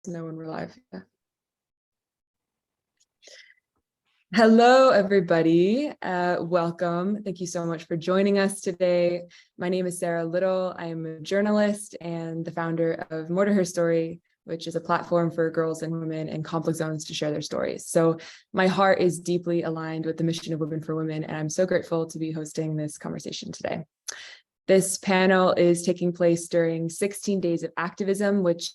know when we're live. Yeah. Hello, everybody. Welcome. Thank you so much for joining us today. My name is Sara Little. I am a journalist and the founder of More to Her Story, which is a platform for girls and women in conflict zones to share their stories. So my heart is deeply aligned with the mission of Women for Women, and I'm so grateful to be hosting this conversation today. This panel is taking place during 16 Days of Activism, which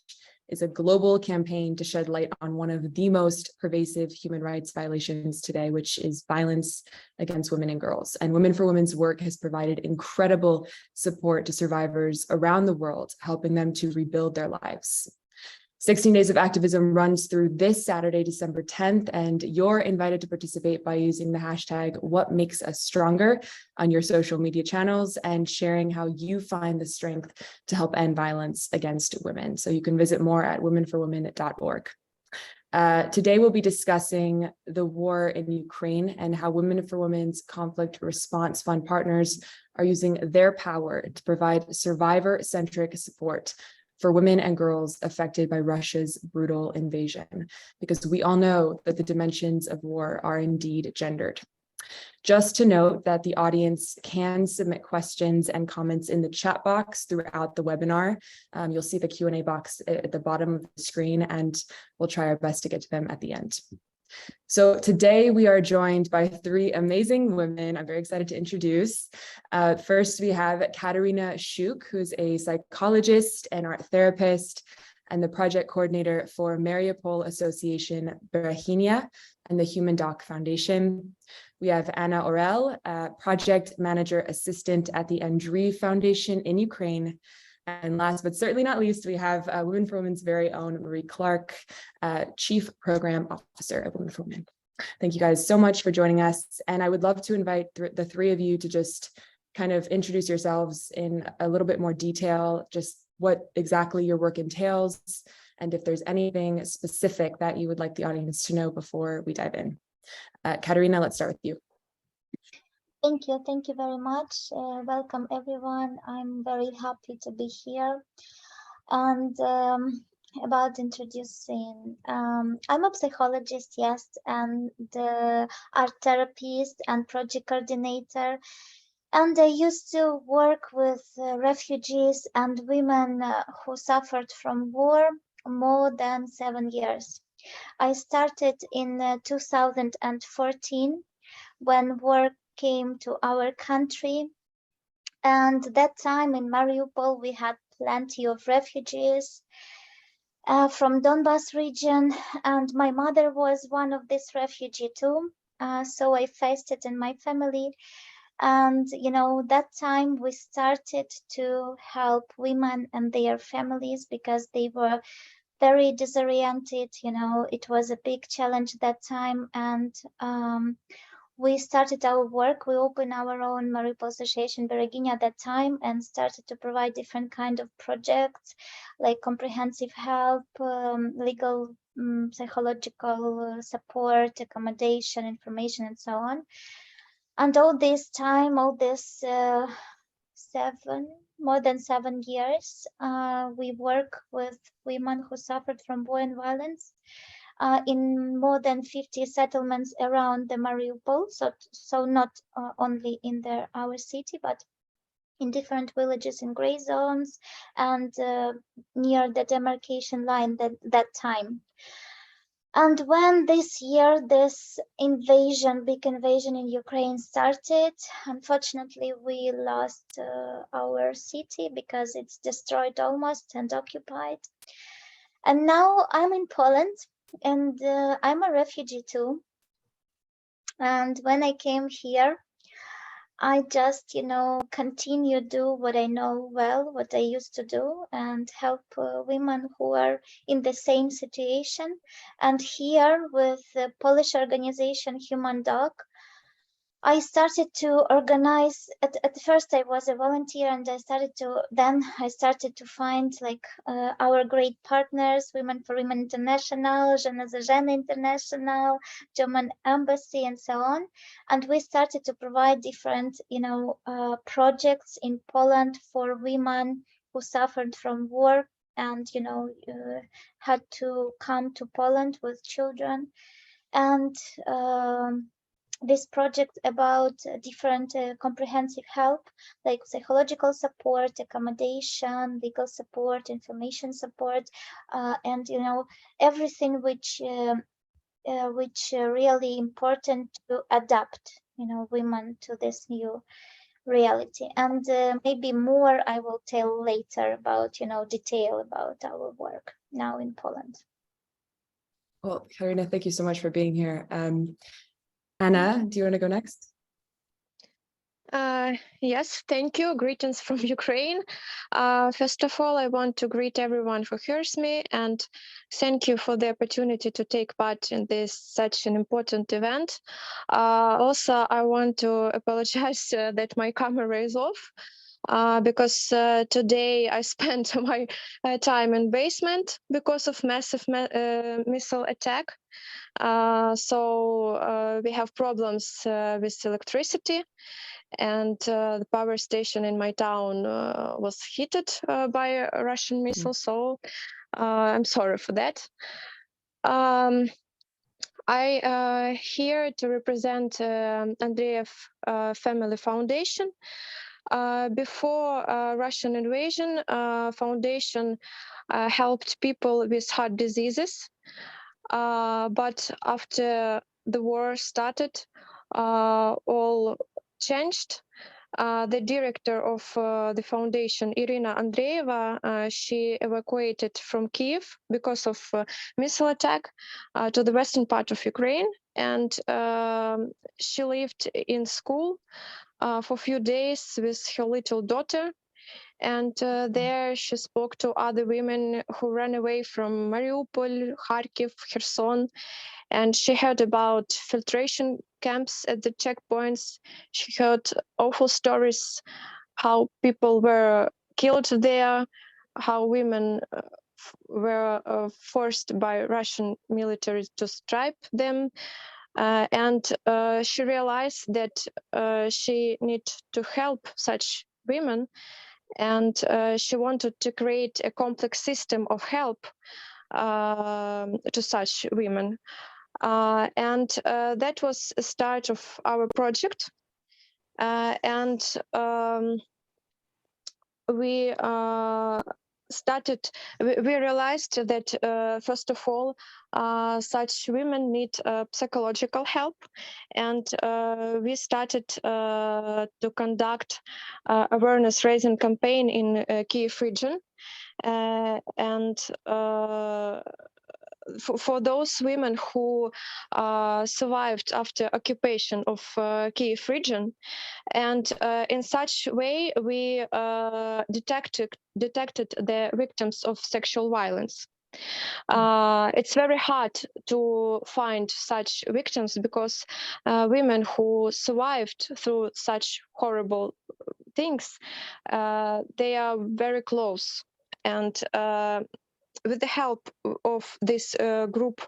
is a global campaign to shed light on one of the most pervasive human rights violations today, which is violence against women and girls. And Women for Women's work has provided incredible support to survivors around the world, helping them to rebuild their lives. 16 Days of Activism runs through this Saturday, December 10th, and you're invited to participate by using the hashtag #WhatMakesUsStronger on your social media channels and sharing how you find the strength to help end violence against women. So you can visit more at womenforwomen.org. Today, we'll be discussing the war in Ukraine and how Women for Women's Conflict Response Fund partners are using their power to provide survivor-centric support for women and girls affected by Russia's brutal invasion, because we all know that the dimensions of war are indeed gendered. Just to note that the audience can submit questions and comments in the chat box throughout the webinar. You'll see the Q&A box at the bottom of the screen, and we'll try our best to get to them at the end. So today we are joined by three amazing women I'm very excited to introduce. First, we have Kateryna who's a psychologist and art therapist and the project coordinator for Mariupol Association Bereginya and the HumanDoc Foundation. We have Orel, project manager assistant at the Andreev Foundation in Ukraine. And last but certainly not least, we have Women for Women's very own Marie Clark, Chief Program Officer of Women for Women. Thank you guys so much for joining us. And I would love to invite the three of you to just kind of introduce yourselves in a little bit more detail, just what exactly your work entails, and if there's anything specific that you would like the audience to know before we dive in. Kateryna, let's start with you. Thank you very much. Welcome everyone. I'm very happy to be here. And about introducing, I'm a psychologist, yes, and art therapist and project coordinator. And I used to work with refugees and women who suffered from war more than 7 years. I started in 2014 when war came to our country, and that time in Mariupol we had plenty of refugees from Donbas region, and my mother was one of these refugees too, so I faced it in my family. And you know, that time we started to help women and their families because they were very disoriented. You know, it was a big challenge that time, and we started our work. We opened our own Mariupol Association Bereginya at that time and started to provide different kind of projects like comprehensive help, legal, psychological support, accommodation, information, and so on. And all this time, more than 7 years, we work with women who suffered from war and violence. In more than 50 settlements around the Mariupol, so not only in our city, but in different villages in gray zones and near the demarcation line that time. And when this year, this big invasion in Ukraine started, unfortunately, we lost our city because it's destroyed almost and occupied. And now I'm in Poland, and I'm a refugee too. And when I came here, I just, continue do what I know well, what I used to do, and help women who are in the same situation. And here with the Polish organization HumanDoc, I started to organize. At first I was a volunteer, and I started to find like our great partners, Women for Women International, Żena za Żenę International, German Embassy, and so on. And we started to provide different, projects in Poland for women who suffered from war and had to come to Poland with children. And this project about different comprehensive help, like psychological support, accommodation, legal support, information support, and everything which really important to adapt women to this new reality. And maybe more I will tell later about detail about our work now in Poland. Well, Kateryna, thank you so much for being here. Anna, do you want to go next? Yes, thank you. Greetings from Ukraine. First of all, I want to greet everyone who hears me and thank you for the opportunity to take part in this such an important event. Also, I want to apologize that my camera is off. Because today I spent my time in basement because of massive missile attack. So we have problems with electricity, and the power station in my town was hit by a Russian missile. So I'm sorry for that. I here to represent Andreev Family Foundation. Before Russian invasion, Foundation helped people with heart diseases. But after the war started, all changed. The director of the foundation, Irina Andreeva, she evacuated from Kiev because of missile attack to the western part of Ukraine, and she lived in school for a few days with her little daughter. And there she spoke to other women who ran away from Mariupol, Kharkiv, Kherson, and she heard about filtration camps at the checkpoints. She heard awful stories, how people were killed there, how women were forced by Russian military to strip them. And she realized that she needed to help such women, and she wanted to create a complex system of help to such women. And that was the start of our project. And we we realized that first of all, such women need psychological help, and we started to conduct awareness raising campaign in Kiev region, and for those women who survived after occupation of Kiev region. And in such way, we detected the victims of sexual violence. It's very hard to find such victims because women who survived through such horrible things, they are very close. And with the help of this group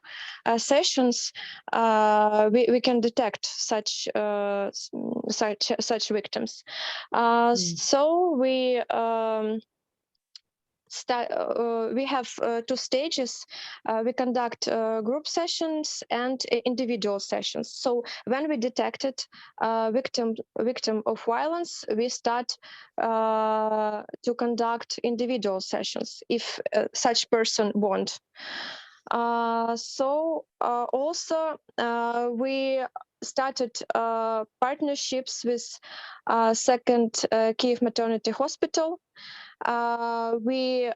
sessions, we can detect such victims. So we we have two stages. We conduct group sessions and individual sessions. So when we detected victim of violence, we start to conduct individual sessions if such person want. Also we started partnerships with second Kiev Maternity Hospital. We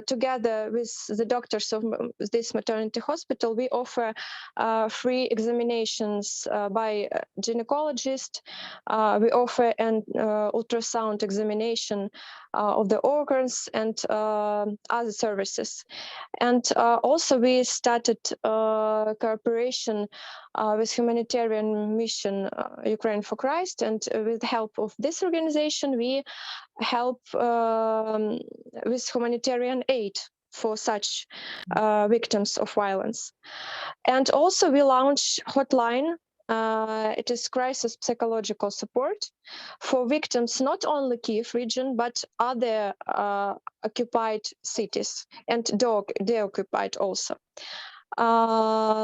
together with the doctors of this maternity hospital, we offer free examinations by gynecologist. We offer an ultrasound examination of the organs and other services. And also we started cooperation with humanitarian mission Ukraine for Christ, and with the help of this organization, we help with humanitarian aid for such victims of violence. And also we launched hotline it is crisis psychological support for victims, not only Kiev region, but other occupied cities and de-occupied also.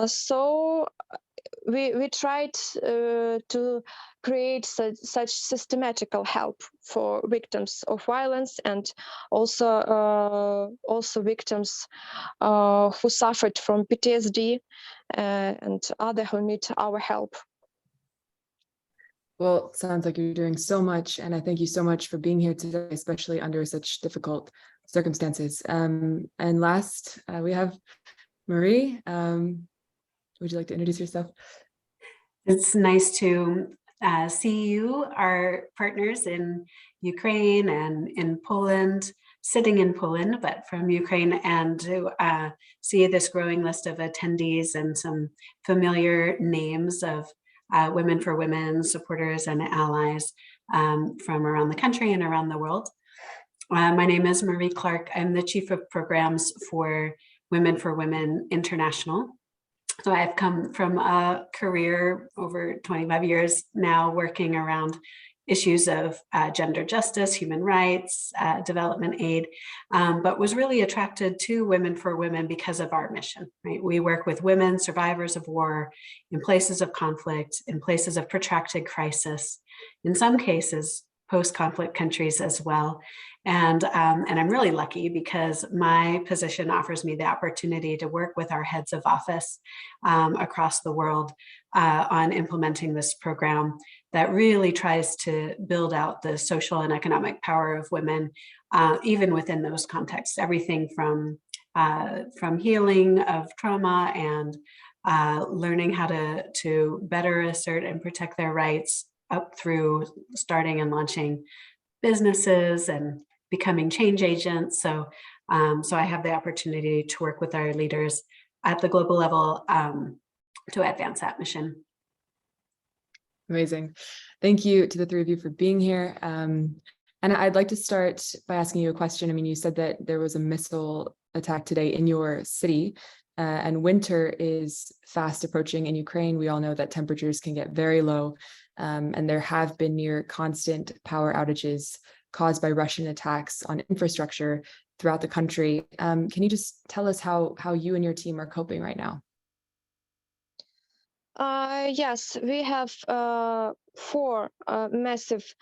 So we tried to create such systematical help for victims of violence, and also victims who suffered from PTSD and other who need our help. Well, sounds like you're doing so much, and I thank you so much for being here today, especially under such difficult circumstances. And last, we have Marie. Would you like to introduce yourself? It's nice to see you, our partners in Ukraine and in Poland, sitting in Poland, but from Ukraine, and to see this growing list of attendees and some familiar names of Women for Women supporters and allies from around the country and around the world. My name is Marie Clark. I'm the Chief of Programs for Women for Women International. So I've come from a career over 25 years now working around issues of gender justice, human rights, development aid, but was really attracted to Women for Women because of our mission, right? We work with women, survivors of war, in places of conflict, in places of protracted crisis, in some cases, post-conflict countries as well. And I'm really lucky because my position offers me the opportunity to work with our heads of office across the world on implementing this program that really tries to build out the social and economic power of women, even within those contexts. Everything from healing of trauma and learning how to better assert and protect their rights, up through starting and launching businesses and becoming change agents. So I have the opportunity to work with our leaders at the global level to advance that mission. Amazing. Thank you to the three of you for being here. And I'd like to start by asking you a question. I mean, you said that there was a missile attack today in your city, and winter is fast approaching in Ukraine. We all know that temperatures can get very low, and there have been near constant power outages caused by Russian attacks on infrastructure throughout the country. Can you just tell us how you and your team are coping right now? Yes, we have 4 massive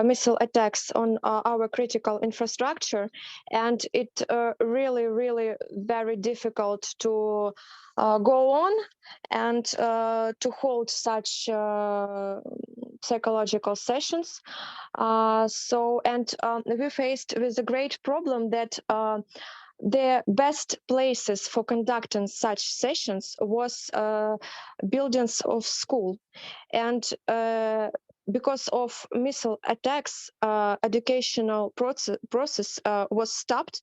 missile attacks on our critical infrastructure, and it really very difficult to go on and to hold such psychological sessions. We faced with a great problem that the best places for conducting such sessions was buildings of school, and because of missile attacks, educational process was stopped,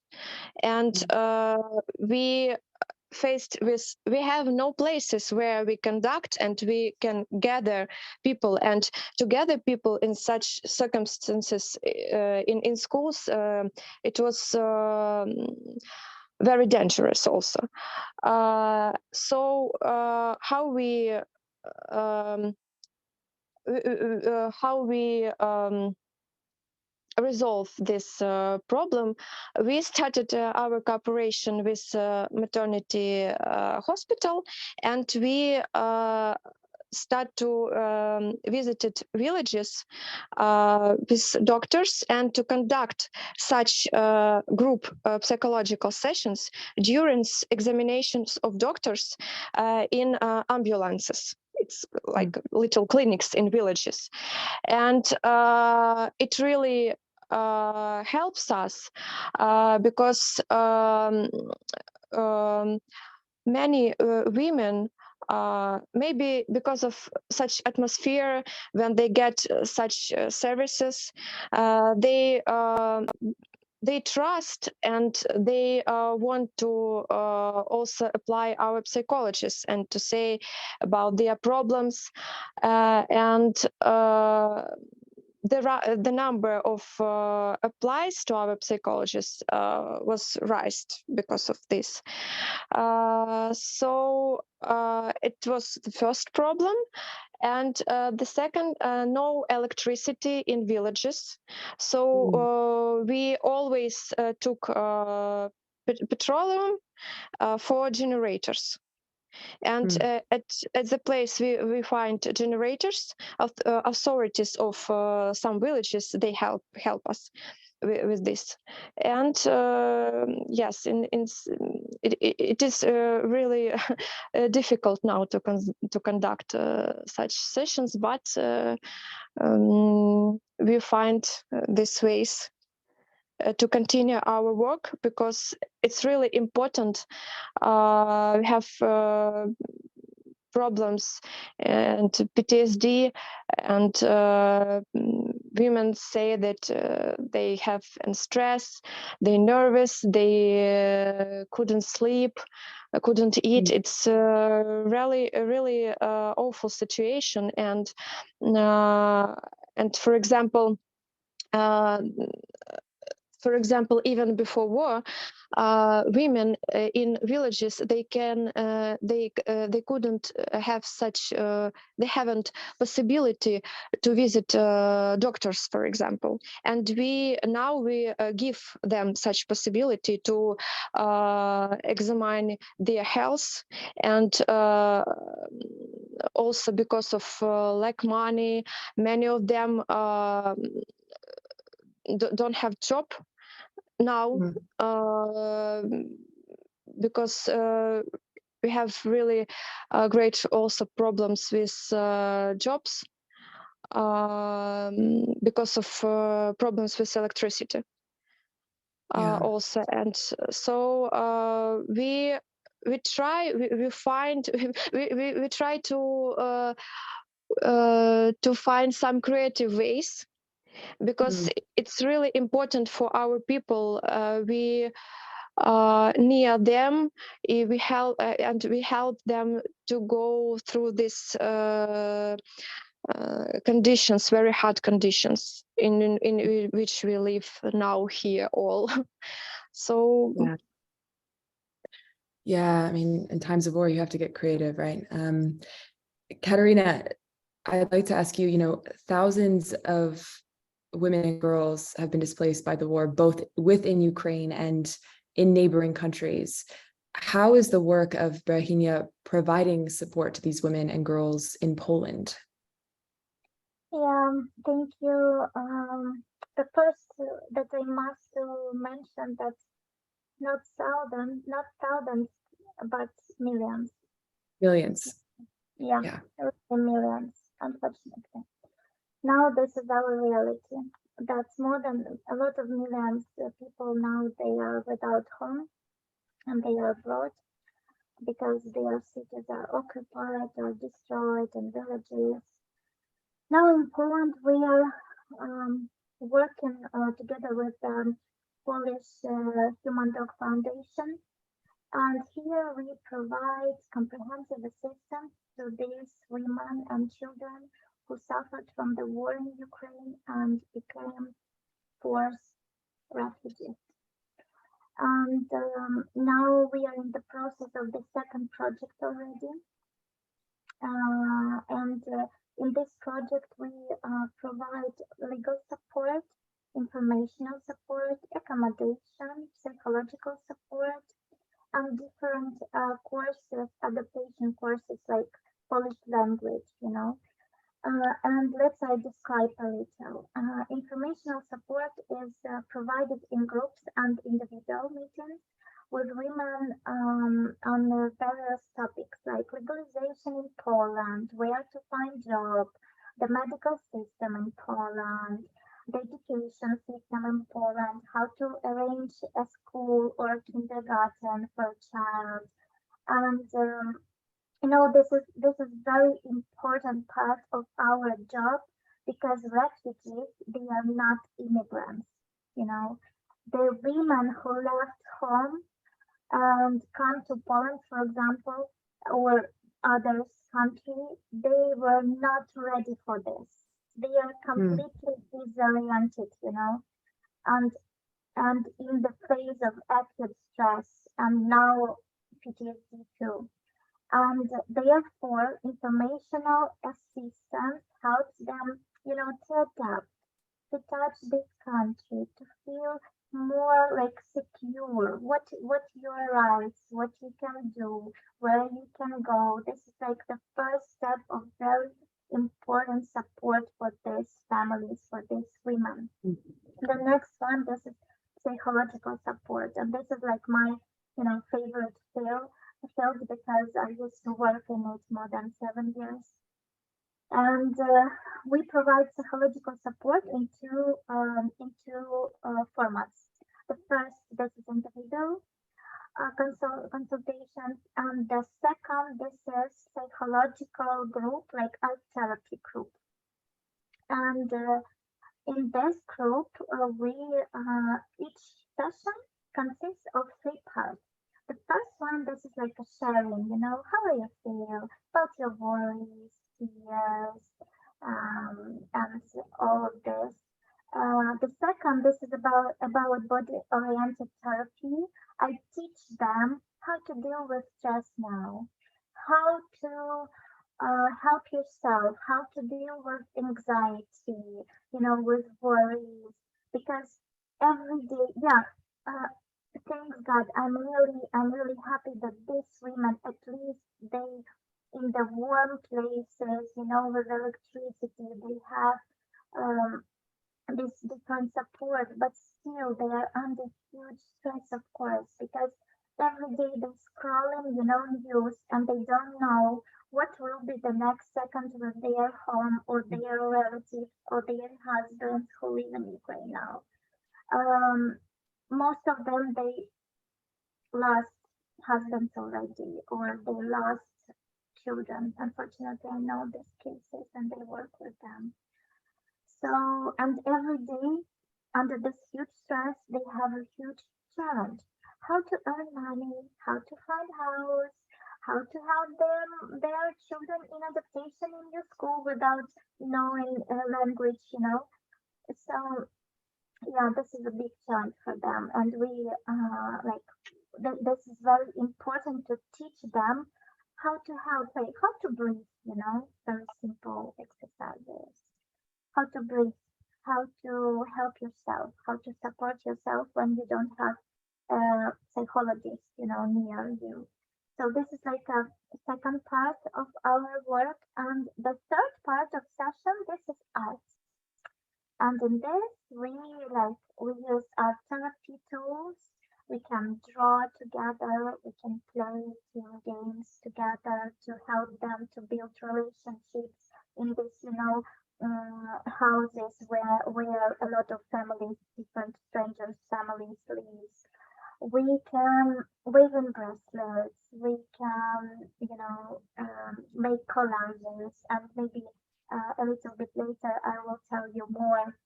and we have no places where we conduct and we can gather people, and to gather people in such circumstances in schools, it was very dangerous also. How we resolve this problem, we started our cooperation with maternity hospital, and we start to visited villages with doctors and to conduct such group psychological sessions during examinations of doctors in ambulances. It's like little clinics in villages, and it really helps us because many women, maybe because of such atmosphere, when they get such services, they trust, and they want to also apply our psychologists and to say about their problems, and the number of applies to our psychologists was raised because of this. So it was the first problem. And the second, no electricity in villages. So we always took petroleum for generators. And at the place we find generators, authorities of some villages, they help us with this. And yes, it is really difficult now to conduct such sessions, but we find these ways to continue our work, because it's really important. We have problems and PTSD, and women say that they have stress, they're nervous, they couldn't sleep, couldn't eat. It's really a really awful situation. And for example, even before war, women in villages, they couldn't have such, they haven't possibility to visit doctors, for example. And we give them such possibility to examine their health. And also because of lack money, many of them don't have job now, because we have really great also problems with jobs because of problems with electricity also. And so we try to find some creative ways, because it's really important for our people. We near them, we help them to go through this conditions, very hard conditions in which we live now here all. So yeah, I mean, in times of war, you have to get creative, right? Kateryna, I'd like to ask you, thousands of women and girls have been displaced by the war, both within Ukraine and in neighboring countries. How is the work of Bereginya providing support to these women and girls in Poland? Yeah, thank you. The first that I must mention that not thousands, but millions. Millions. Yeah. Millions, unfortunately. Now this is our reality. That's more than a lot of millions of people now. They are without home, and they are abroad because their cities are occupied or destroyed, and villages. Now in Poland, we are working together with the Polish HumanDoc Foundation, and here we provide comprehensive assistance to these women and children who suffered from the war in Ukraine and became forced refugees. And now we are in the process of the second project already. In this project, we provide legal support, informational support, accommodation, psychological support, and different courses, adaptation courses like Polish language, and let's describe a little. Informational support is provided in groups and individual meetings with women on various topics like legalization in Poland, where to find job, the medical system in Poland, the education system in Poland, how to arrange a school or kindergarten for a child. And this is very important part of our job, because refugees, they are not immigrants. The women who left home and come to Poland, for example, or other country, they were not ready for this. They are completely disoriented, you know, and in the phase of active stress and now PTSD too. And therefore, informational assistance helps them, you know, to adapt, to touch this country, to feel more like secure, what your rights, what you can do, where you can go. This is like the first step of very important support for these families, for these women. The next one, this is psychological support, and this is like my, you know, favorite field because I used to work in it more than 7 years. And we provide psychological support in two formats. The first, this is individual consultations, and the second, this is psychological group, like art therapy group. And in this group, each session consists of 3 parts. The first one, this is like a sharing, you know, how do you feel about your worries, fears, and all of this. The second, this is about body-oriented therapy. I teach them how to deal with stress now, how to help yourself, how to deal with anxiety, you know, with worries, because every day, yeah, thanks God, I'm really happy that these women, at least they, in the warm places, you know, with electricity, they have this different support, but still they are under huge stress, of course, because every day they're scrolling, you know, news, and they don't know what will be the next second with their home or their relatives or their husbands who live in Ukraine now. Most of them, they lost husbands already, or they lost children. Unfortunately, I know these cases and they work with them. So, and every day under this huge stress, they have a huge challenge. How to earn money, how to find house, how to help their children in adaptation in your school without knowing language, you know. So yeah, this is a big challenge for them, and we this is very important to teach them how to help, like how to breathe, you know, very simple exercises, how to breathe, how to help yourself, how to support yourself when you don't have a psychologist, you know, near you. So this is like a second part of our work, and the third part of session, this is art. And in this, we use our therapy tools. We can draw together. We can play team games together to help them to build relationships in this, you know, houses where a lot of families, different strangers' families live. We can weave in bracelets. We can, you know, make collages, and maybe a little bit later I will tell you more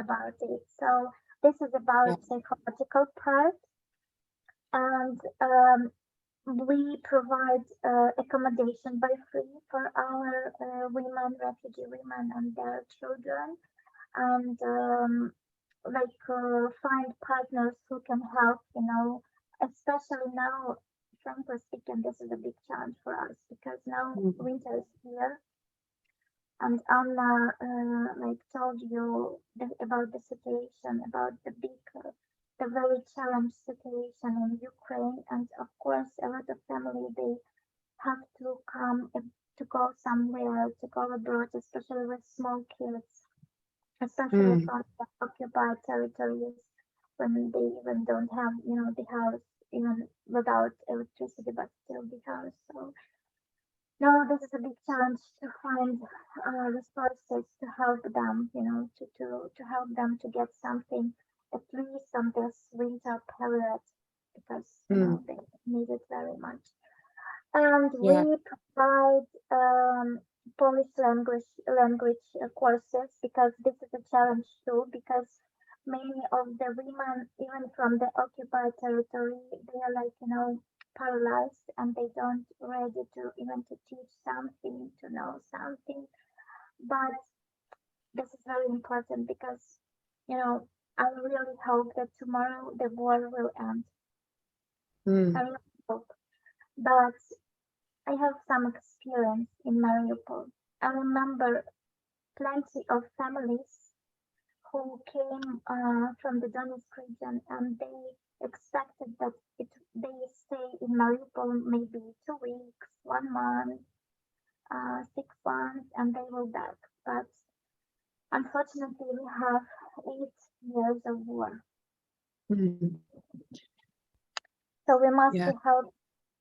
about it. So this is about psychological part, and we provide accommodation by free for our women, refugee women and their children, and find partners who can help, you know, especially now, frankly speaking, this is a big challenge for us because now winter is here. And Anna told you about the situation, about the very challenged situation in Ukraine, and of course, a lot of family, they have to come to go somewhere, to go abroad, especially with small kids, especially from the occupied territories, when they even don't have, you know, the house, even without electricity, but still the house. So no, this is a big challenge to find resources to help them, you know, to help them to get something at least on this winter period, because you know they need it very much. And we provide Polish language courses, because this is a challenge too, because many of the women, even from the occupied territory, they are like, you know, paralyzed, and they don't ready to even to teach something, to know something. But this is very important because, you know, I really hope that tomorrow the war will end. I really hope. But I have some experience in Mariupol. I remember plenty of families who came from the Donetsk region, and they expected that they stay in Mariupol maybe 2 weeks, 1 month, 6 months, and they will back. But unfortunately, we have 8 years of war. So we must help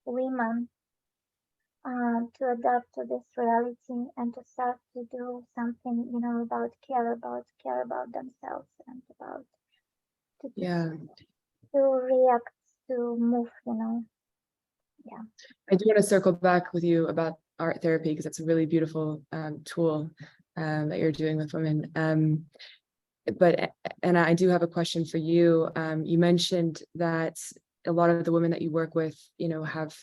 women to adapt to this reality and to start to do something, you know, about care about themselves and about to react, to move, you know. Yeah. I do want to circle back with you about art therapy because it's a really beautiful tool that you're doing with women. But I do have a question for you. You mentioned that a lot of the women that you work with, you know, have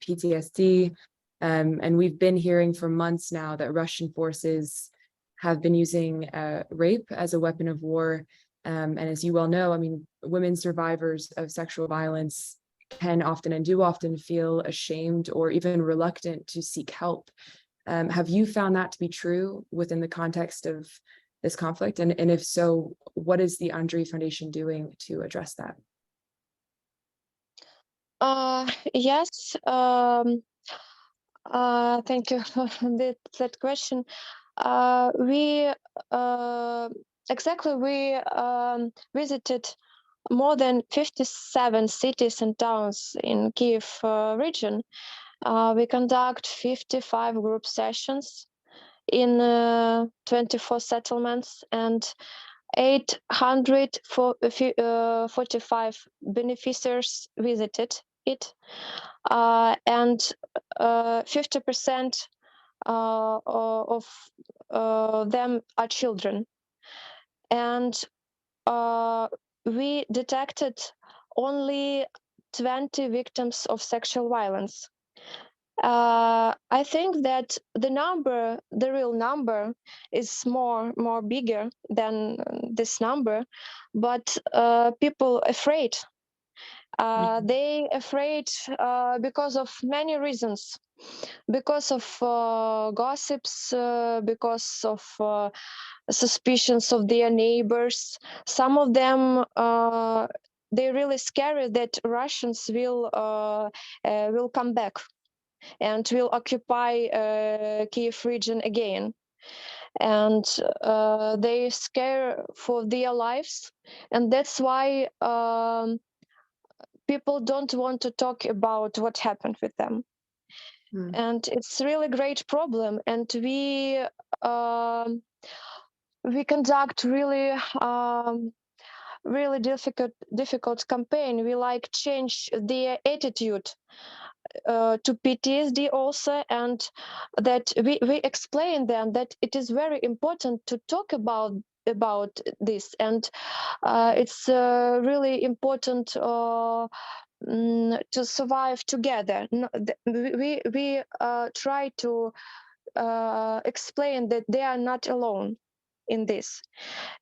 PTSD. And we've been hearing for months now that Russian forces have been using rape as a weapon of war. And as you well know, I mean, women survivors of sexual violence can often and do often feel ashamed or even reluctant to seek help. Have you found that to be true within the context of this conflict? And if so, what is the Andreev Foundation doing to address that? Yes. Thank you for that question. We visited more than 57 cities and towns in Kiev region. We conduct 55 group sessions in 24 settlements, and 845 beneficiaries visited it, and 50% of them are children. And we detected only 20 victims of sexual violence. I think that the real number is more bigger than this number, but people afraid. They afraid because of many reasons, because of gossips, because of suspicions of their neighbors. Some of them they're really scared that Russians will come back and will occupy Kiev region again. And they scare for their lives, and that's why people don't want to talk about what happened with them. And it's really great problem, and we conduct really really difficult campaign. We like change their attitude to PTSD also, and that we explain them that it is very important to talk about this, and it's really important to survive together. We try to explain that they are not alone in this,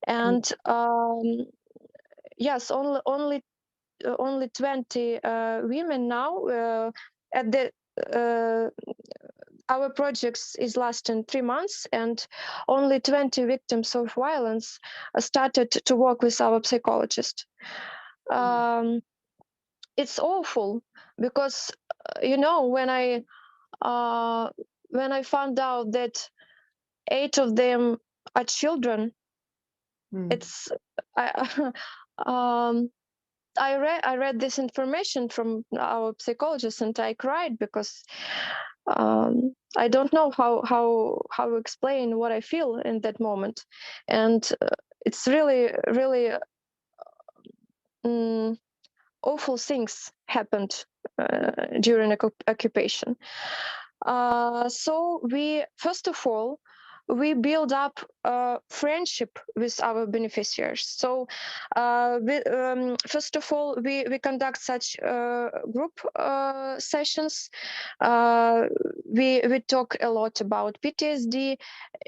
and yes, only 20 women now at the our projects is lasting 3 months, and only 20 victims of violence started to work with our psychologist. It's awful because you know, when I found out that 8 of them are children, it's I read this information from our psychologist, and I cried because I don't know how to explain what I feel in that moment, and it's really awful things happened during occupation. So we first of all we build up friendship with our beneficiaries. So first of all, we conduct such group sessions. We talk a lot about PTSD,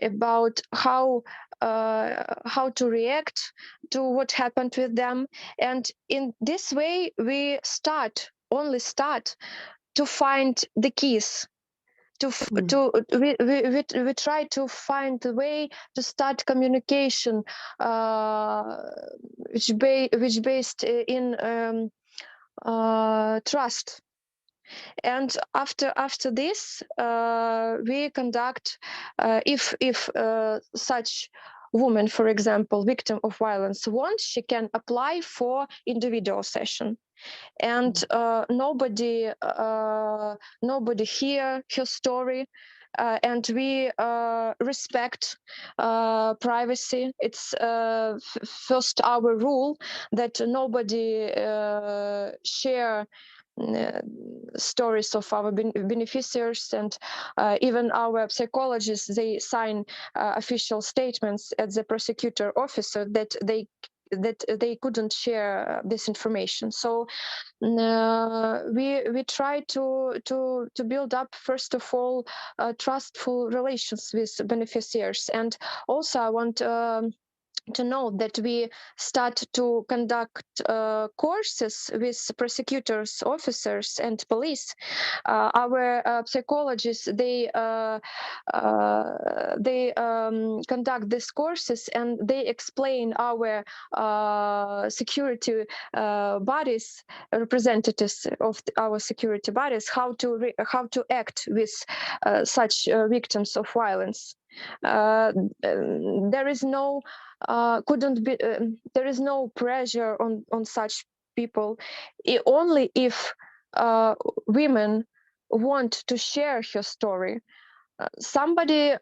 about how to react to what happened with them, and in this way we only start to find the keys. We try to find a way to start communication, which based in trust. And after this, we conduct, if such woman, for example, victim of violence wants, she can apply for individual session. And nobody hear her story, and we respect privacy. It's first our rule that nobody share stories of our beneficiaries, and even our psychologists, they sign official statements at the prosecutor officer that they couldn't share this information. So we try to build up, first of all, trustful relations with beneficiaries. And also I want to know that we start to conduct courses with prosecutors, officers, and police. Our psychologists, they conduct these courses, and they explain our security bodies, representatives of our security bodies, how to act with such victims of violence. There is no there is no pressure on such people. Only if women want to share her story. Somebody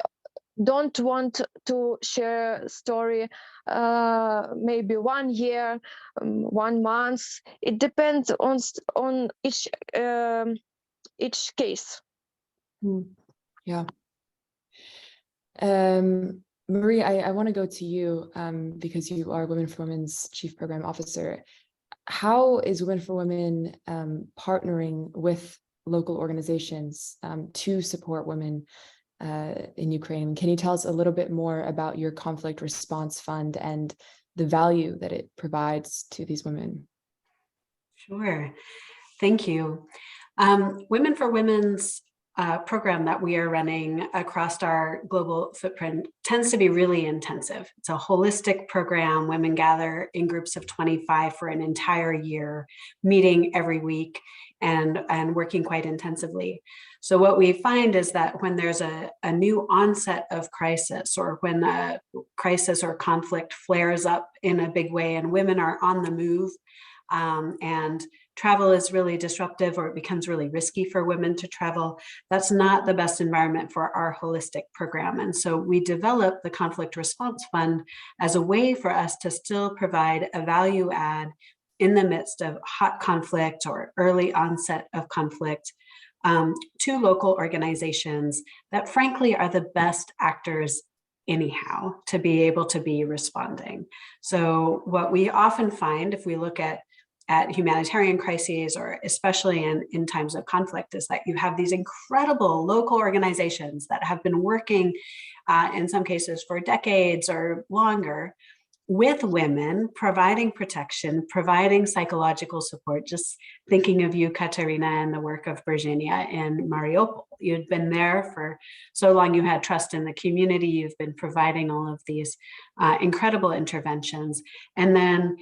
don't want to share story, maybe 1 year, 1 month. It depends on each case. Yeah. Marie, I want to go to you because you are Women for Women's Chief Program Officer. How is Women for Women partnering with local organizations to support women in Ukraine? Can you tell us a little bit more about your conflict response fund and the value that it provides to these women? Sure. Thank you. Women for Women's program that we are running across our global footprint tends to be really intensive. It's a holistic program. Women gather in groups of 25 for an entire year, meeting every week and working quite intensively. So what we find is that when there's a new onset of crisis, or when a crisis or conflict flares up in a big way and women are on the move, and travel is really disruptive, or it becomes really risky for women to travel, that's not the best environment for our holistic program. And so we developed the Conflict Response Fund as a way for us to still provide a value add in the midst of hot conflict or early onset of conflict to local organizations that frankly are the best actors anyhow to be able to be responding. So what we often find, if we look at humanitarian crises, or especially in times of conflict, is that you have these incredible local organizations that have been working in some cases for decades or longer with women, providing protection, providing psychological support. Just thinking of you, Kateryna, and the work of Bereginya in Mariupol. You'd been there for so long, you had trust in the community, you've been providing all of these incredible interventions. And then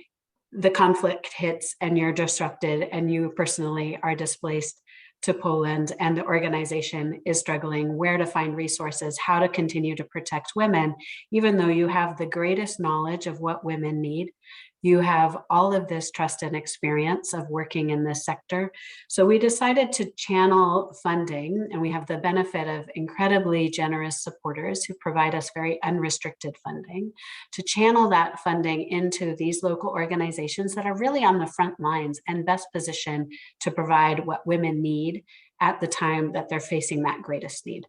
the conflict hits and you're disrupted and you personally are displaced to Poland, and the organization is struggling where to find resources, how to continue to protect women, even though you have the greatest knowledge of what women need. You have all of this trust and experience of working in this sector. So we decided to channel funding, and we have the benefit of incredibly generous supporters who provide us very unrestricted funding, to channel that funding into these local organizations that are really on the front lines and best positioned to provide what women need at the time that they're facing that greatest need.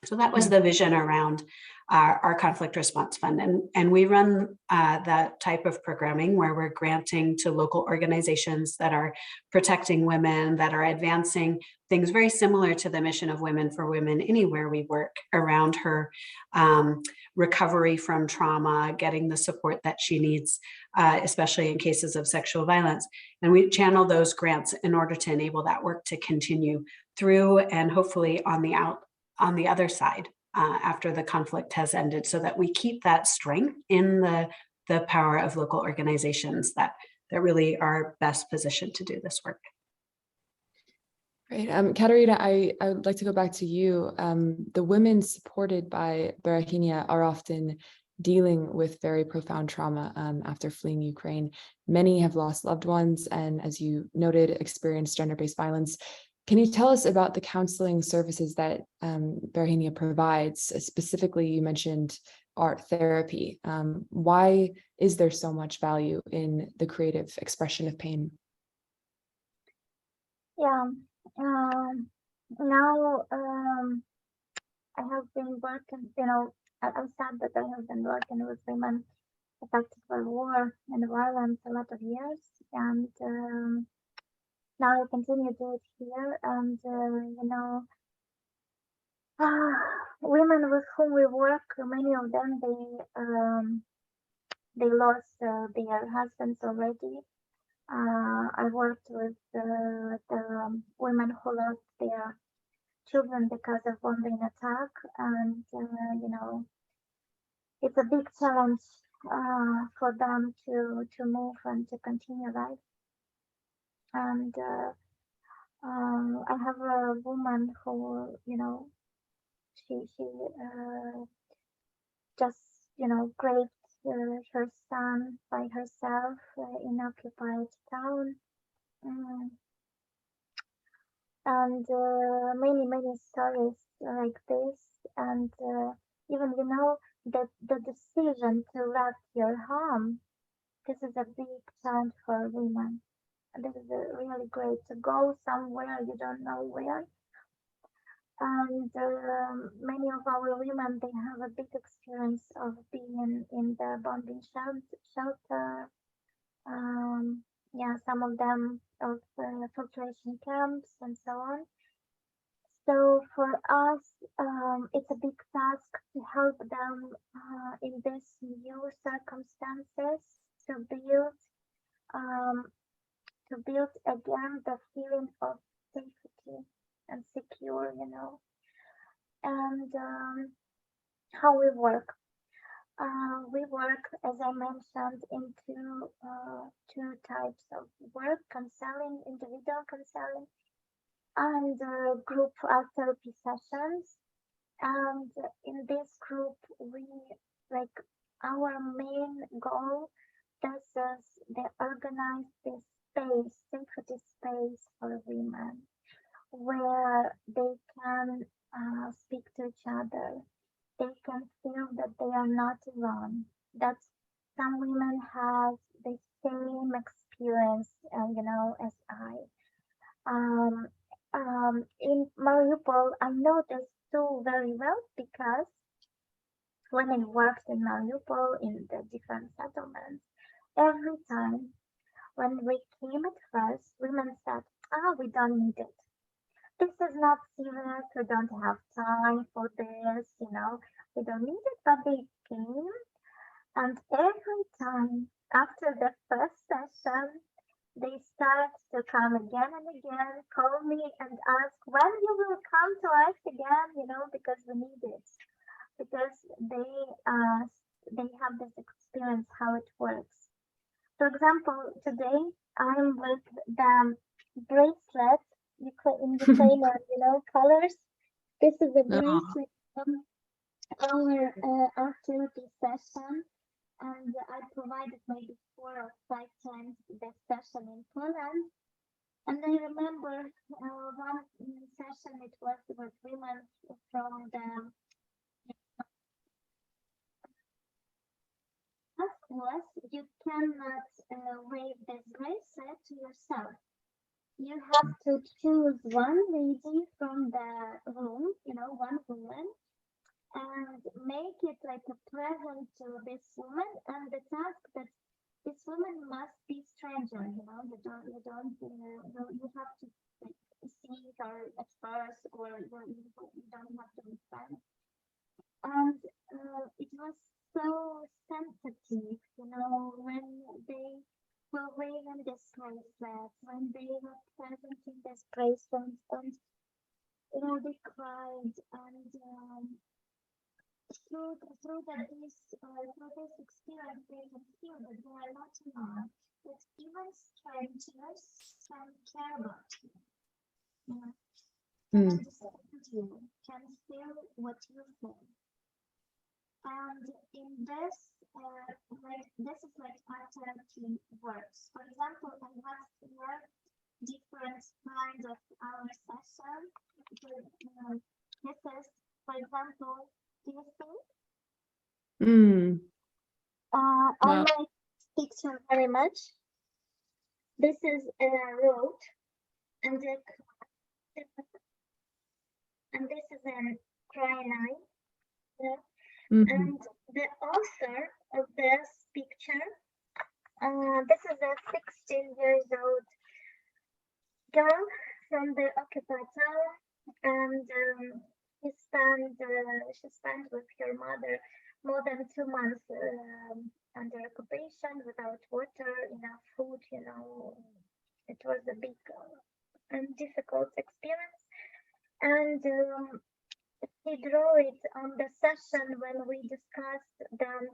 So that was the vision around our conflict response fund. And we run that type of programming where we're granting to local organizations that are protecting women, that are advancing things very similar to the mission of Women for Women Anywhere we work around her recovery from trauma, getting the support that she needs, especially in cases of sexual violence. And we channel those grants in order to enable that work to continue through and hopefully on the other side after the conflict has ended, so that we keep that strength in the power of local organizations that really are best positioned to do this work. Great. Kateryna, I would like to go back to you. The women supported by Bereginya are often dealing with very profound trauma after fleeing Ukraine. Many have lost loved ones and, as you noted, experienced gender-based violence. Can you tell us about the counseling services that Bereginya provides? Specifically, you mentioned art therapy. Why is there so much value in the creative expression of pain? Yeah. Now I have been working, I'm sad that I have been working with women affected by war and violence a lot of years, and now I continue to do it here. And women with whom we work, many of them they lost their husbands already. I worked with the women who lost their children because of bombing attack, and it's a big challenge for them to move and to continue life. And I have a woman who she just raped her son by herself in occupied town. And many stories like this, and even the decision to leave your home, this is a big challenge for women. And this is really great to go somewhere you don't know where. And many of our women, they have a big experience of being in the bombing shelter. Some of them of filtration camps and so on. So for us, it's a big task to help them in these new circumstances to build again the feeling of safety and secure, And how we work. We work, as I mentioned, into two types of work: counseling, individual counseling, and group therapy sessions. And in this group, our main goal, this is they organize this space, safety space for women, where they can speak to each other. They can feel that they are not alone, that some women have the same experience, as I. In Mariupol, I know this too very well, because when I worked in Mariupol in the different settlements, every time when we came at first, women said, we don't need it. This is not serious, we don't have time for this, we don't need it. But they came, and every time after the first session, they start to come again and again, call me and ask when you will come to us again, because we need it. Because they have this experience how it works. For example, today I'm with the bracelet in Ukrainian, colors. This is a bracelet from our therapy session, and I provided maybe 4 or 5 times this session in Poland. And I remember one session, it was with women from the was you cannot wave this bracelet to yourself. You have to choose one lady from the room, one woman, and make it present to this woman, and the task that this woman must be stranger, you know, you have to like, see her at first, or you don't have to be friends. And it was so sensitive, you know, when they were wearing this bracelet, when they were present in this bracelet, and you know, they cried, and through this experience, they can feel that they are not alone. That even strangers can care about you. You know, can understand you, can feel what you feel. And in this, this is like art therapy works. For example, I have here different kinds of our session. This is, for example, do you see? I like this picture very much. This is a road, and this is an crying eye. Yeah. And the author of this picture, this is a 16 years old girl from the occupied town, and she spent with her mother more than 2 months under occupation, without water, enough food, you know. It was a big and difficult experience. And he drew it on the session when we discussed the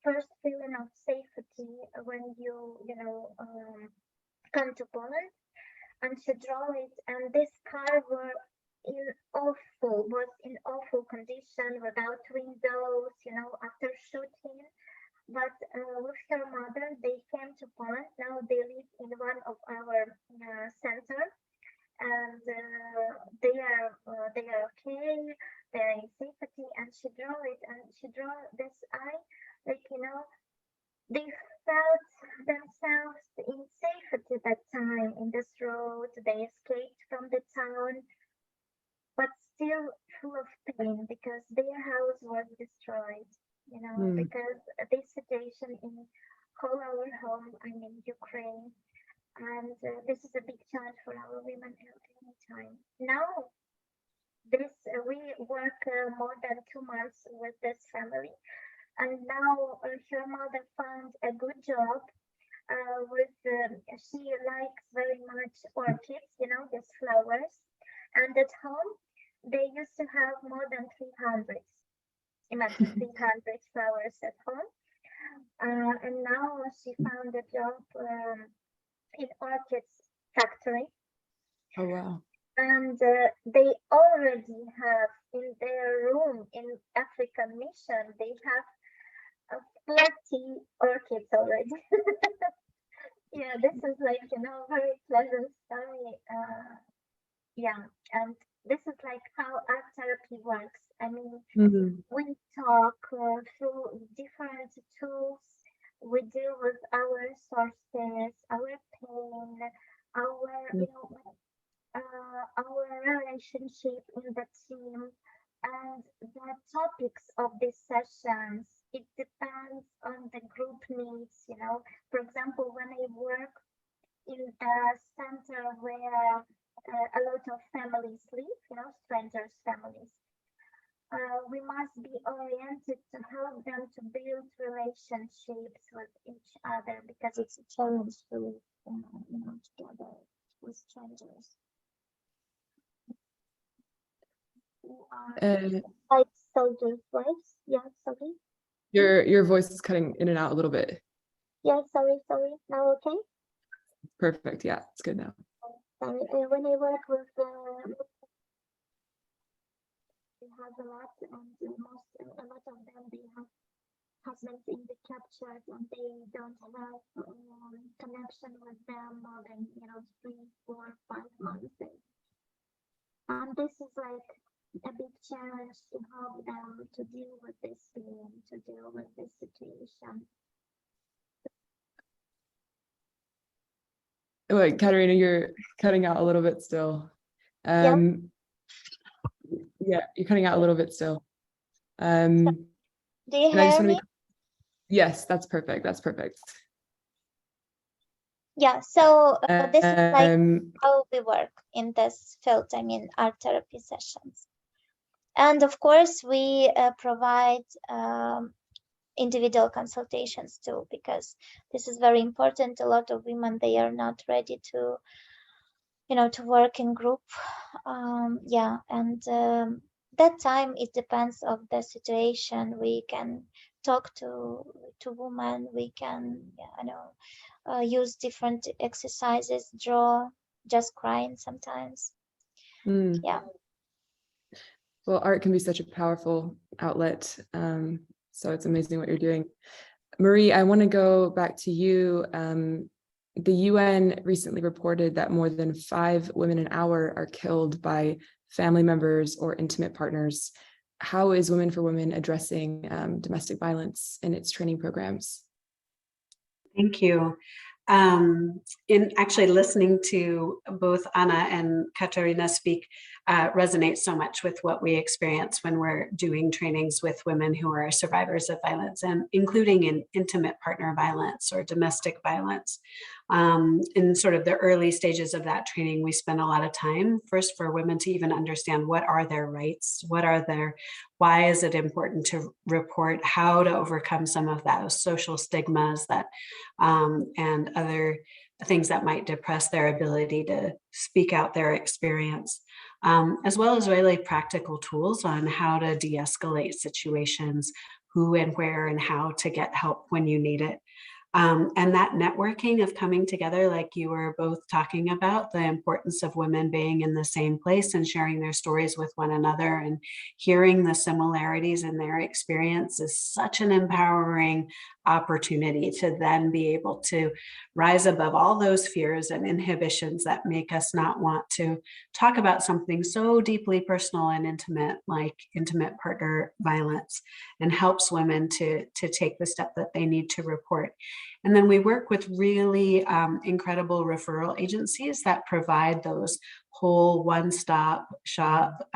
first feeling of safety when you come to Poland. And she drew it, and this car was in awful condition, without windows, you know, after shooting. But with her mother, they came to Poland. Now they live in one of our centers, and they are okay. They're in safety. And she drew it, and she drew this eye, like, you know, they felt themselves in safety that time in this road. They escaped from the town, but still full of pain because their house was destroyed, you know, because this situation in whole our home, I'm in Ukraine, and this is a big challenge for our women at any time. Now, we work more than 2 months with this family. And now her mother found a good job she likes very much orchids, you know, these flowers. And at home, they used to have more than 300. Imagine 300 flowers at home. And now she found a job in orchids factory. Oh, wow. And they already have in their room in African mission, they have 40 orchids already. Yeah, this is like, you know, very pleasant story. Yeah, and this is like how art therapy works. I mean, we talk through different tools. We deal with our sources, our pain, our, you know, our relationship in the team, and the topics of these sessions. It depends on the group needs, you know. For example, when I work in the center where a lot of families live, you know, strangers' families, we must be oriented to help them to build relationships with each other, because it's a challenge to live, you know, together with strangers. Like soldiers' wives. Yeah, sorry. Your voice is cutting in and out a little bit. Yeah, sorry. Now okay? Perfect. Yeah, it's good now. Sorry. When I work with we have a lot, and a lot of them, they have husbands in the captured, and they don't have connection with them more than, you know, 3, 4, 5 months. And this is like a big challenge to help them to deal with this feeling, to deal with this situation. Wait, Kateryna, you're cutting out a little bit still. Yeah, you're cutting out a little bit still. Do you And I just hear want me? to yes, that's perfect. That's perfect. Yeah, so this is like Um, how we work in this field, I mean, art therapy sessions. And of course, we provide individual consultations too, because this is very important. A lot of women, they are not ready to, to work in group. Yeah, and that time it depends of the situation. We can talk to women. We can, use different exercises, draw, just crying sometimes. Yeah. Well, art can be such a powerful outlet. So it's amazing what you're doing. Marie, I want to go back to you. The UN recently reported that more than 5 women an hour are killed by family members or intimate partners. How is Women for Women addressing domestic violence in its training programs? Thank you. In actually listening to both Anna and Kateryna speak resonates so much with what we experience when we're doing trainings with women who are survivors of violence, and including in intimate partner violence or domestic violence. In sort of the early stages of that training, we spend a lot of time first for women to even understand what are their rights, why is it important to report, how to overcome some of those social stigmas that and other things that might depress their ability to speak out their experience, as well as really practical tools on how to de-escalate situations, who and where and how to get help when you need it. And that networking of coming together, like you were both talking about, the importance of women being in the same place and sharing their stories with one another and hearing the similarities in their experience is such an empowering opportunity to then be able to rise above all those fears and inhibitions that make us not want to talk about something so deeply personal and intimate, like intimate partner violence, and helps women to take the step that they need to report. And then we work with really incredible referral agencies that provide those whole one-stop shop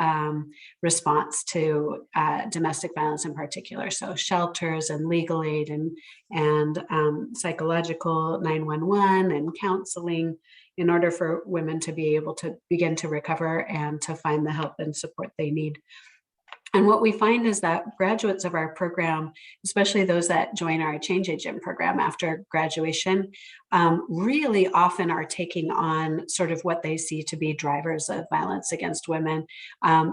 response to domestic violence in particular. So shelters and legal aid and psychological 911 and counseling in order for women to be able to begin to recover and to find the help and support they need. And what we find is that graduates of our program, especially those that join our Change Agent program after graduation, really often are taking on sort of what they see to be drivers of violence against women,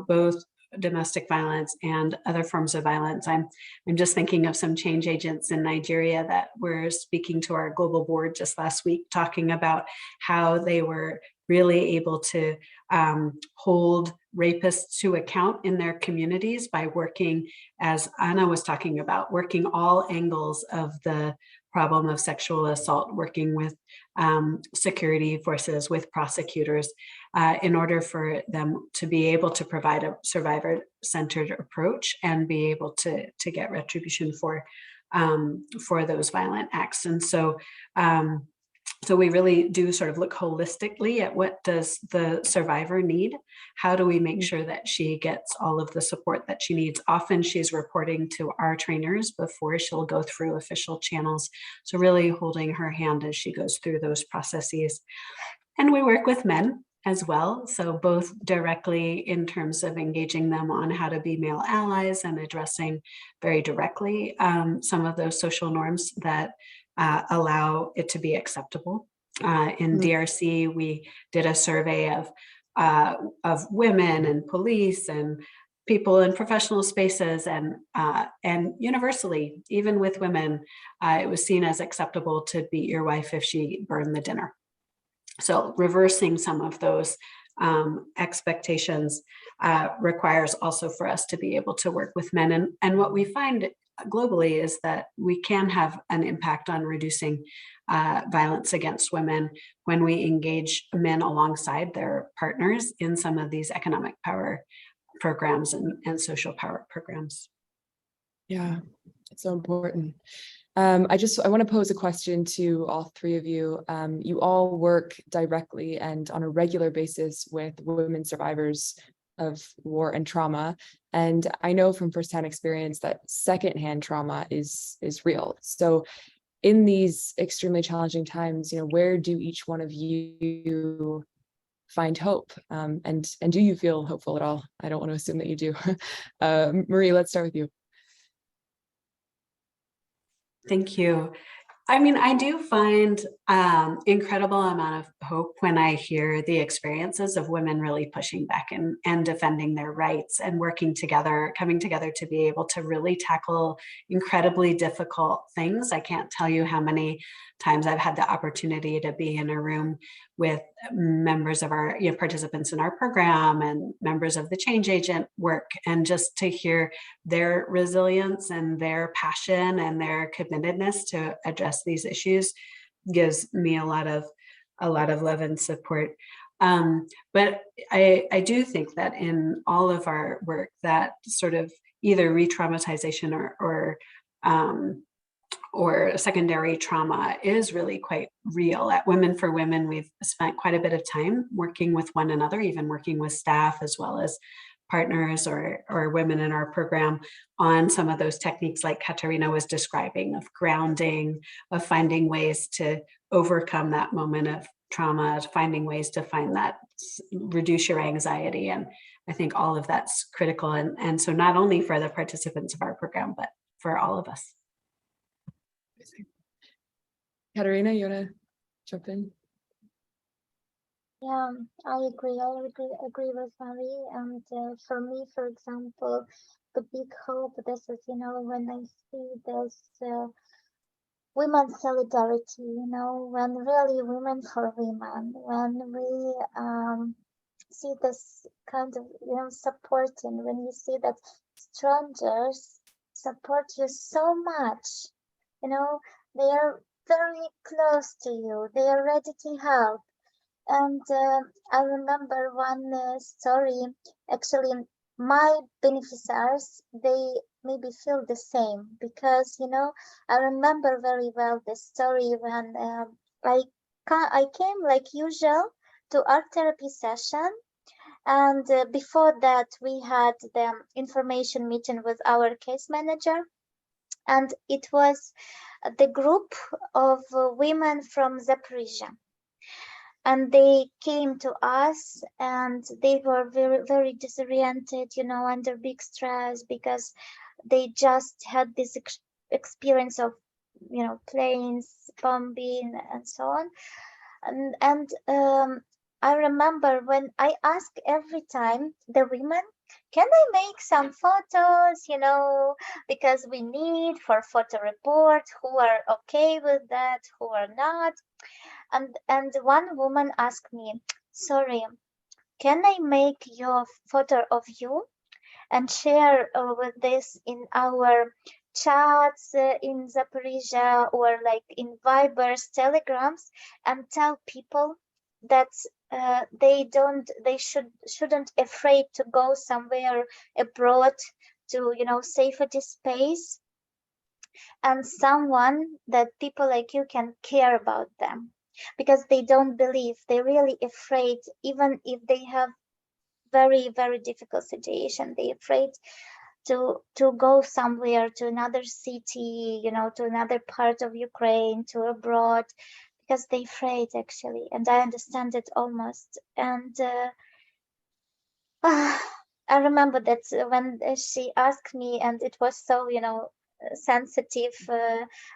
both domestic violence and other forms of violence. I'm just thinking of some change agents in Nigeria that were speaking to our global board just last week, talking about how they were really able to hold rapists to account in their communities by working, as Anna was talking about, working all angles of the problem of sexual assault, working with security forces, with prosecutors, in order for them to be able to provide a survivor-centered approach and be able to get retribution for those violent acts. And so so we really do sort of look holistically at what does the survivor need? How do we make sure that she gets all of the support that she needs? Often she's reporting to our trainers before she'll go through official channels. So really holding her hand as she goes through those processes. And we work with men as well. So both directly in terms of engaging them on how to be male allies and addressing very directly some of those social norms that allow it to be acceptable. In DRC, we did a survey of women and police and people in professional spaces, and universally, even with women, it was seen as acceptable to beat your wife if she burned the dinner. So reversing some of those expectations requires also for us to be able to work with men. And what we find globally is that we can have an impact on reducing violence against women when we engage men alongside their partners in some of these economic power programs and social power programs. Yeah, it's so important. I want to pose a question to all three of you. You all work directly and on a regular basis with women survivors of war and trauma. And I know from firsthand experience that secondhand trauma is real. So in these extremely challenging times, where do each one of you find hope? And do you feel hopeful at all? I don't want to assume that you do. Marie, let's start with you. Thank you. I mean, I do find incredible amount of hope when I hear the experiences of women really pushing back and defending their rights and working together, coming together to be able to really tackle incredibly difficult things. I can't tell you how many times I've had the opportunity to be in a room with members of our participants in our program and members of the change agent work, and just to hear their resilience and their passion and their committedness to address these issues gives me a lot of love and support. But I do think that in all of our work, that sort of either re-traumatization or secondary trauma is really quite real. At Women for Women, we've spent quite a bit of time working with one another, even working with staff as well as partners or women in our program on some of those techniques like Kateryna was describing, of grounding, of finding ways to overcome that moment of trauma, finding ways to find that, reduce your anxiety. And I think all of that's critical. And so not only for the participants of our program, but for all of us. Kateryna, you want to jump in? Yeah, I agree. I agree with Marie. And for me, for example, the big hope, this is, when I see this women's solidarity, when really women for women, when we see this kind of, supporting, when you see that strangers support you so much, they are very close to you, they are ready to help. And I remember one story, actually my beneficiaries, they maybe feel the same, because, I remember very well the story when I came like usual to art therapy session. And before that, we had the information meeting with our case manager. And it was the group of women from Zaporizhia. And they came to us and they were very, very disoriented, under big stress, because they just had this experience of, planes, bombing and so on. And I remember when I ask every time the women, can I make some photos, because we need for photo report, who are okay with that, who are not. And one woman asked me, sorry, can I make your photo of you and share with this in our chats in Zaporizhia, or like in Viber's, Telegrams, and tell people that they shouldn't afraid to go somewhere abroad to, safety space, and someone that people like you can care about them, because they don't believe, they're really afraid, even if they have very, very difficult situation, they're afraid to go somewhere, to another city, to another part of Ukraine, to abroad, because they're afraid actually. And I understand it almost. And I remember that when she asked me, and it was so, sensitive,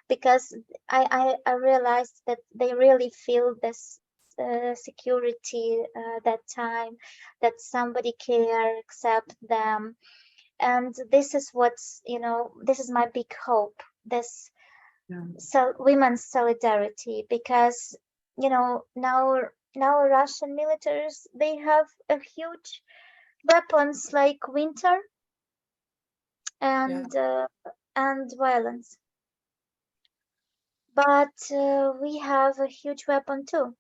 because I realized that they really feel this security that time, that somebody care, accept them. And this is what's, this is my big hope, this women's solidarity, because, now Russian militaries, they have a huge weapons like winter and violence, but we have a huge weapon too.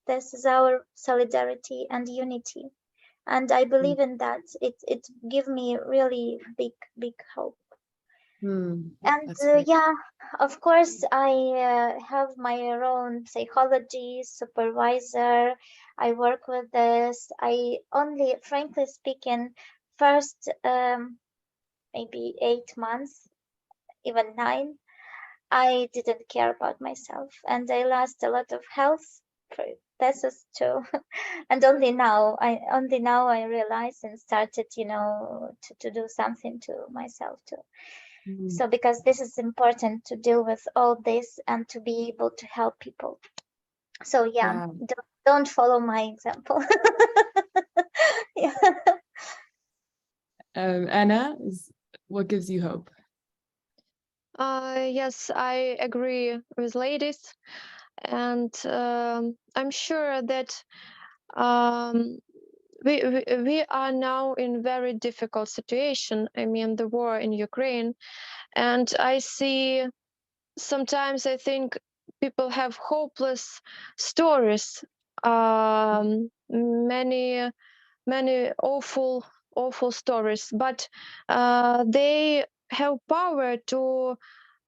This is our solidarity and unity, and I believe in that. It gives me really big hope. And yeah, of course, I have my own psychology supervisor. I work with this. I only, frankly speaking, first maybe 8 months, even 9, I didn't care about myself, and I lost a lot of health processes too. And only now I realized and started, to do something to myself too. So because this is important to deal with all this and to be able to help people. So yeah. Don't follow my example. Yeah. Anna, what gives you hope? Yes, I agree with ladies, and I'm sure that we are now in very difficult situation. I mean, the war in Ukraine, and I see sometimes I think people have hopeless stories, many awful stories, but they have power to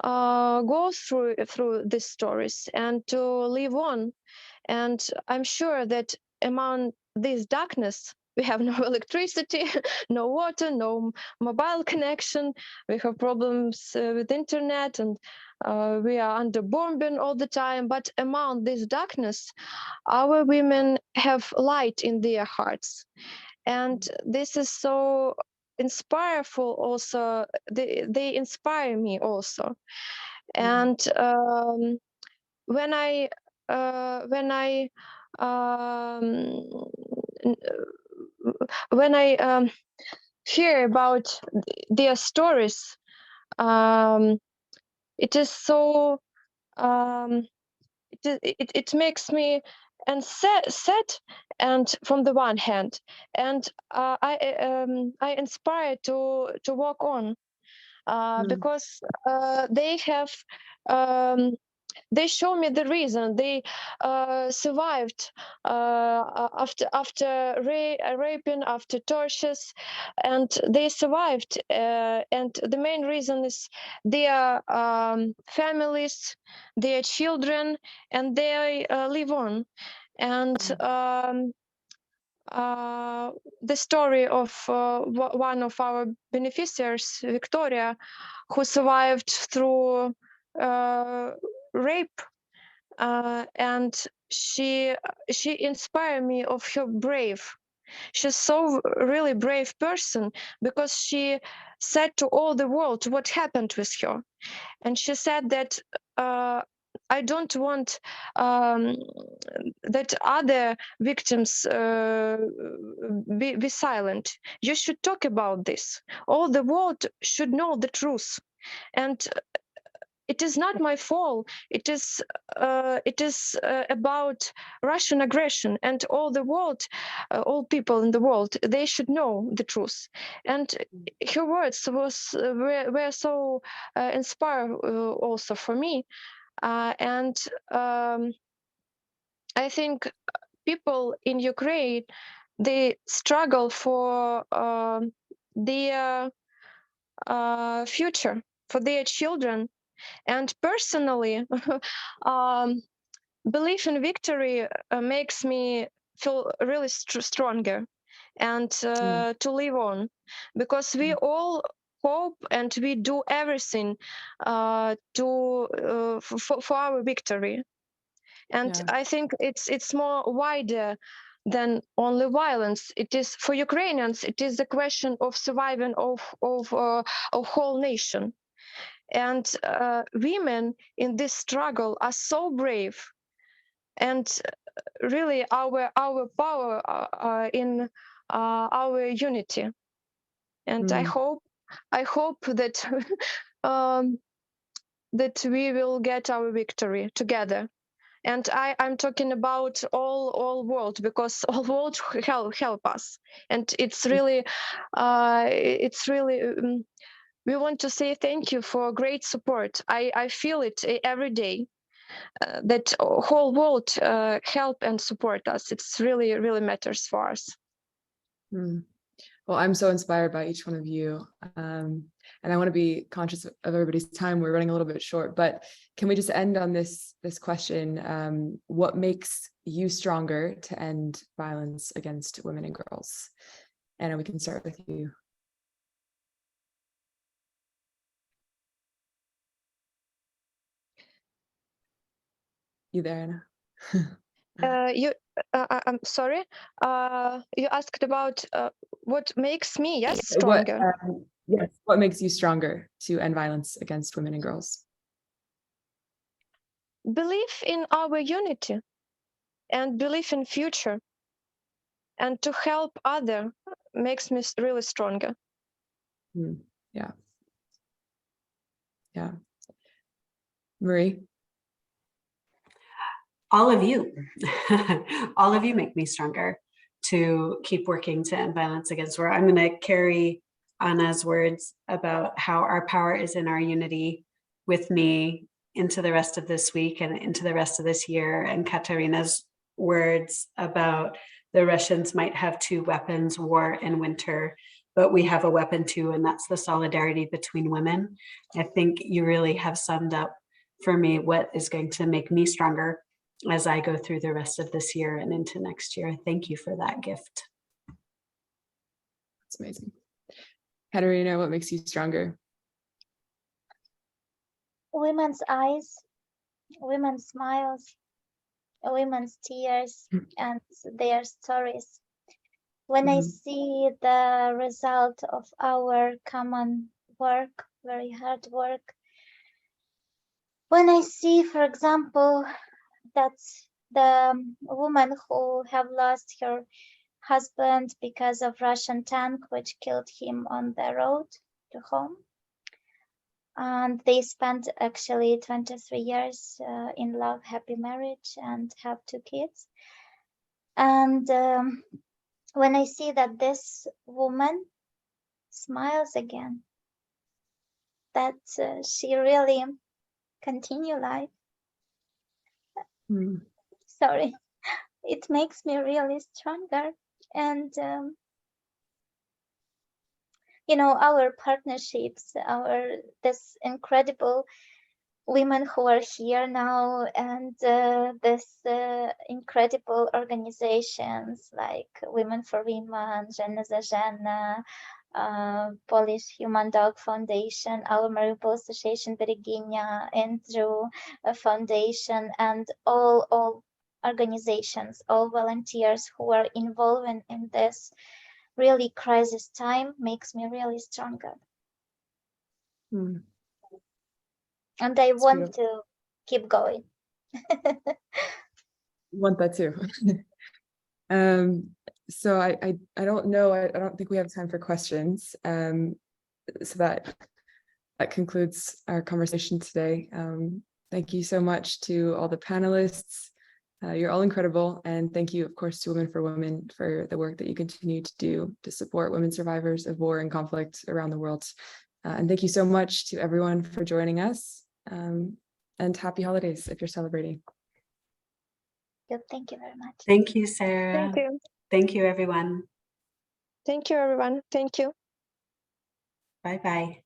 go through these stories and to live on. And I'm sure that among this darkness, we have no electricity, no water, no mobile connection. We have problems with internet, and we are under bombing all the time. But among this darkness, our women have light in their hearts. And this is so inspireful also. They inspire me also. And when I hear about their stories, it is so it makes me and sad, and from the one hand, and I inspire to walk on, because they have they show me the reason they survived after raping, after tortures, and they survived. And the main reason is their families, their children, and they live on. And the story of one of our beneficiaries, Victoria, who survived through rape, and she inspired me of her brave. She's so really brave person, because she said to all the world what happened with her, and she said that I don't want that other victims be silent. You should talk about this. All the world should know the truth. And it is not my fault. It is about Russian aggression, and all the world, all people in the world, they should know the truth. And her words were so inspiring also for me. And I think people in Ukraine, they struggle for their future, for their children. And personally, belief in victory makes me feel really stronger, and to live on, because we all hope and we do everything for our victory. And I think it's more wider than only violence. It is for Ukrainians. It is a question of surviving of whole nation. And women in this struggle are so brave, and really our power in our unity. And I hope that that we will get our victory together. And I'm talking about all world, because all world help us. And it's really we want to say thank you for great support. I feel it every day, that whole world help and support us. It's really matters for us. Well, I'm so inspired by each one of you. And I want to be conscious of everybody's time. We're running a little bit short, but can we just end on this question? What makes you stronger to end violence against women and girls? Anna, we can start with you. You there, Anna? I'm sorry. You asked about what makes me, yes, stronger. Yes, what makes you stronger to end violence against women and girls? Belief in our unity and belief in future, and to help other makes me really stronger. Yeah. Marie? All of you, all of you make me stronger to keep working to end violence against war. I'm going to carry Anna's words about how our power is in our unity with me into the rest of this week and into the rest of this year, and Kateryna's words about the Russians might have two weapons, war and winter, but we have a weapon too, and that's the solidarity between women. I think you really have summed up for me what is going to make me stronger as I go through the rest of this year and into next year. Thank you for that gift. That's amazing. Kateryna, what makes you stronger? Women's eyes, women's smiles, women's tears, and their stories. When I see the result of our common work, very hard work, when I see, for example, that the woman who have lost her husband because of Russian tank which killed him on the road to home, and they spent actually 23 years in love, happy marriage, and have 2 kids. And when I see that this woman smiles again, that she really continue life, sorry, it makes me really stronger. And you know, our partnerships, this incredible women who are here now, and this incredible organizations like Women for Women, Żena za Żenę, Polish HumanDoc Foundation, our Mariupol Association, Bereginya, Andreev Foundation, and all organizations, all volunteers who are involved in this really crisis time makes me really stronger. And I want to keep going. Want that too. So I don't know, I don't think we have time for questions. So that concludes our conversation today. Thank you so much to all the panelists. You're all incredible. And thank you, of course, to Women for Women for the work that you continue to do to support women survivors of war and conflict around the world. And thank you so much to everyone for joining us. And happy holidays if you're celebrating. Good. Thank you very much. Thank you, Sarah. Thank you. Thank you, everyone. Thank you, everyone. Thank you. Bye-bye.